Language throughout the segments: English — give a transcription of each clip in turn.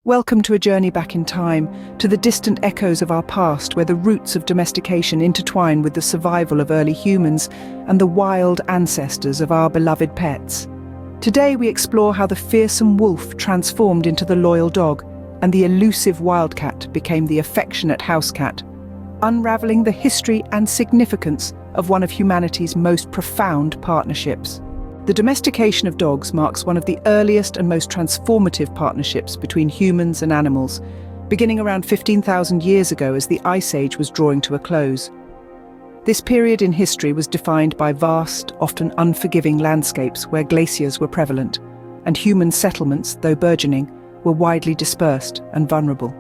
Welcome to a journey back in time, to the distant echoes of our past where the roots of domestication intertwine with the survival of early humans and the wild ancestors of our beloved pets. Today we explore how the fearsome wolf transformed into the loyal dog and the elusive wildcat became the affectionate house cat, unraveling the history and significance of one of humanity's most profound partnerships. The domestication of dogs marks one of the earliest and most transformative partnerships between humans and animals, beginning around 15,000 years ago as the Ice Age was drawing to a close. This period in history was defined by vast, often unforgiving landscapes where glaciers were prevalent, and human settlements, though burgeoning, were widely dispersed and vulnerable.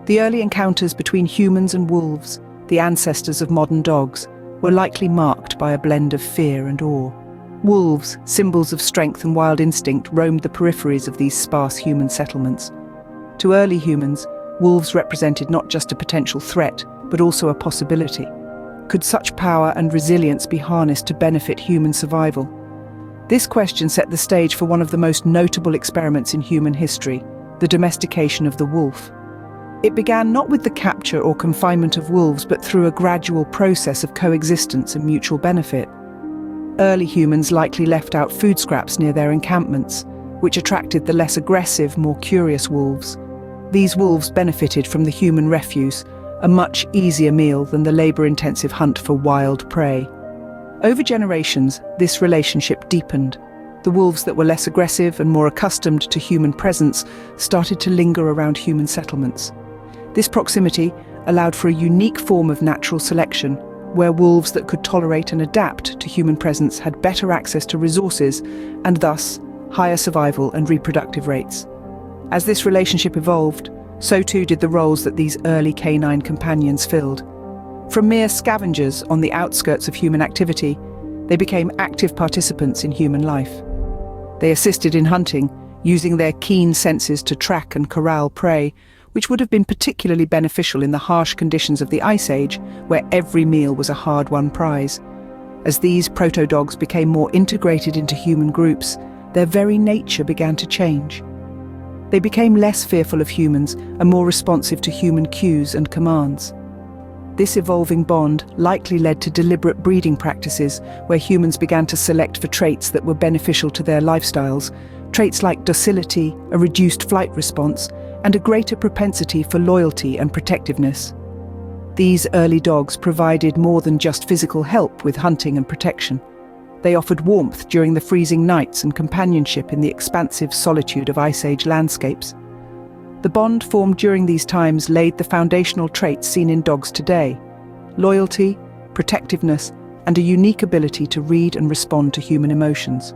The early encounters between humans and wolves, the ancestors of modern dogs, were likely marked by a blend of fear and awe. Wolves, symbols of strength and wild instinct, roamed the peripheries of these sparse human settlements. To early humans, wolves represented not just a potential threat, but also a possibility. Could such power and resilience be harnessed to benefit human survival? This question set the stage for one of the most notable experiments in human history, the domestication of the wolf. It began not with the capture or confinement of wolves, but through a gradual process of coexistence and mutual benefit. Early humans likely left out food scraps near their encampments, which attracted the less aggressive, more curious wolves. These wolves benefited from the human refuse, a much easier meal than the labor-intensive hunt for wild prey. Over generations, this relationship deepened. The wolves that were less aggressive and more accustomed to human presence started to linger around human settlements. This proximity allowed for a unique form of natural selection, where wolves that could tolerate and adapt to human presence had better access to resources and thus higher survival and reproductive rates. As this relationship evolved, so too did the roles that these early canine companions filled. From mere scavengers on the outskirts of human activity, they became active participants in human life. They assisted in hunting, using their keen senses to track and corral prey, which would have been particularly beneficial in the harsh conditions of the Ice Age, where every meal was a hard-won prize. As these proto-dogs became more integrated into human groups, their very nature began to change. They became less fearful of humans and more responsive to human cues and commands. This evolving bond likely led to deliberate breeding practices where humans began to select for traits that were beneficial to their lifestyles, traits like docility, a reduced flight response, and a greater propensity for loyalty and protectiveness. These early dogs provided more than just physical help with hunting and protection. They offered warmth during the freezing nights and companionship in the expansive solitude of Ice Age landscapes. The bond formed during these times laid the foundational traits seen in dogs today: loyalty, protectiveness, and a unique ability to read and respond to human emotions.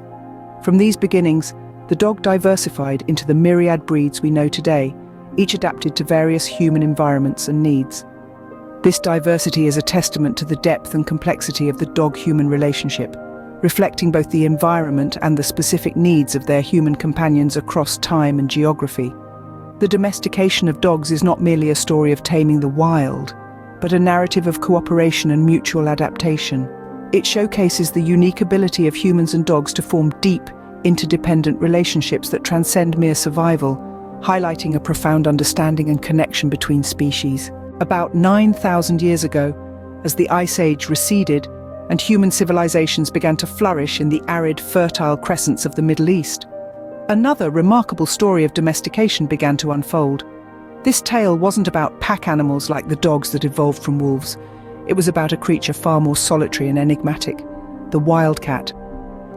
From these beginnings, the dog diversified into the myriad breeds we know today, each adapted to various human environments and needs. This diversity is a testament to the depth and complexity of the dog-human relationship, reflecting both the environment and the specific needs of their human companions across time and geography. The domestication of dogs is not merely a story of taming the wild, but a narrative of cooperation and mutual adaptation. It showcases the unique ability of humans and dogs to form deep, interdependent relationships that transcend mere survival, highlighting a profound understanding and connection between species. About 9,000 years ago, as the Ice Age receded and human civilizations began to flourish in the arid, fertile crescents of the Middle East, another remarkable story of domestication began to unfold. This tale wasn't about pack animals like the dogs that evolved from wolves. It was about a creature far more solitary and enigmatic: the wildcat.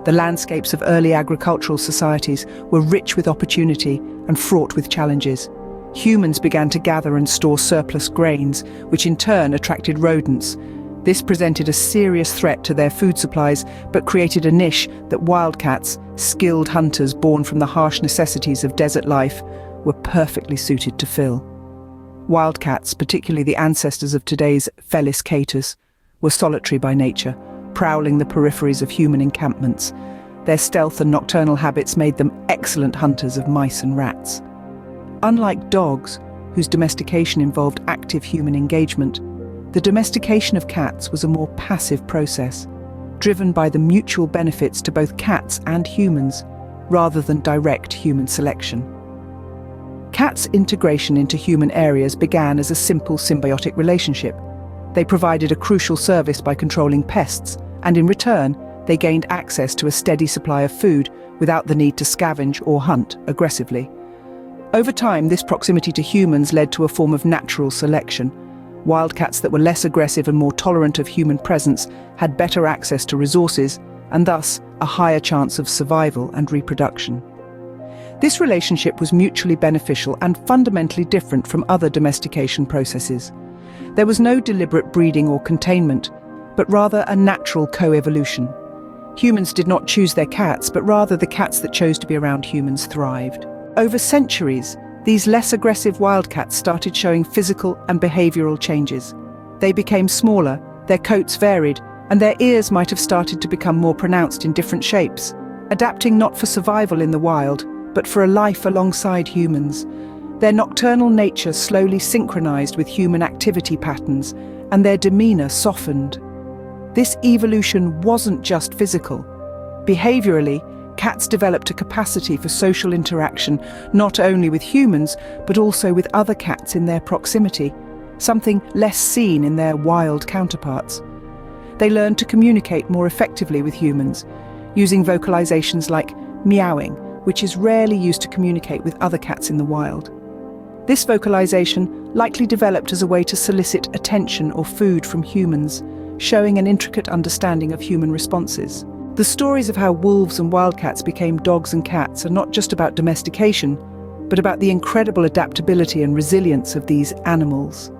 The landscapes of early agricultural societies were rich with opportunity and fraught with challenges. Humans began to gather and store surplus grains, which in turn attracted rodents. This presented a serious threat to their food supplies, but created a niche that wildcats, skilled hunters born from the harsh necessities of desert life, were perfectly suited to fill. Wildcats, particularly the ancestors of today's Felis catus, were solitary by nature, prowling the peripheries of human encampments. Their stealth and nocturnal habits made them excellent hunters of mice and rats. Unlike dogs, whose domestication involved active human engagement, the domestication of cats was a more passive process, driven by the mutual benefits to both cats and humans, rather than direct human selection. Cats' integration into human areas began as a simple symbiotic relationship. They provided a crucial service by controlling pests, and in return, they gained access to a steady supply of food without the need to scavenge or hunt aggressively. Over time, this proximity to humans led to a form of natural selection. Wildcats that were less aggressive and more tolerant of human presence had better access to resources, and thus a higher chance of survival and reproduction. This relationship was mutually beneficial and fundamentally different from other domestication processes. There was no deliberate breeding or containment, but rather a natural co-evolution. Humans did not choose their cats, but rather the cats that chose to be around humans thrived. Over centuries, these less aggressive wildcats started showing physical and behavioral changes. They became smaller, their coats varied, and their ears might have started to become more pronounced in different shapes, adapting not for survival in the wild, but for a life alongside humans. Their nocturnal nature slowly synchronized with human activity patterns, and their demeanor softened. This evolution wasn't just physical. Behaviorally, cats developed a capacity for social interaction, not only with humans, but also with other cats in their proximity, something less seen in their wild counterparts. They learned to communicate more effectively with humans, using vocalizations like meowing, which is rarely used to communicate with other cats in the wild. This vocalization likely developed as a way to solicit attention or food from humans, showing an intricate understanding of human responses. The stories of how wolves and wildcats became dogs and cats are not just about domestication, but about the incredible adaptability and resilience of these animals.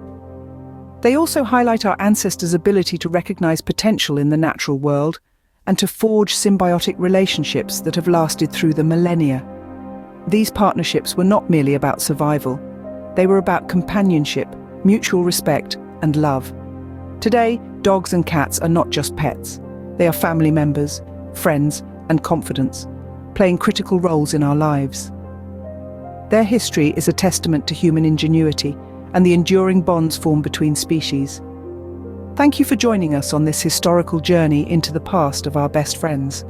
They also highlight our ancestors' ability to recognize potential in the natural world and to forge symbiotic relationships that have lasted through the millennia. These partnerships were not merely about survival. They were about companionship, mutual respect, and love. Today, dogs and cats are not just pets. They are family members, friends, and confidants, playing critical roles in our lives. Their history is a testament to human ingenuity and the enduring bonds formed between species. Thank you for joining us on this historical journey into the past of our best friends.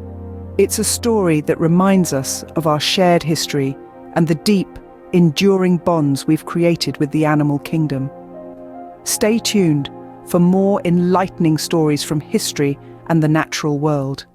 It's a story that reminds us of our shared history and the deep, enduring bonds we've created with the animal kingdom. Stay tuned for more enlightening stories from history and the natural world.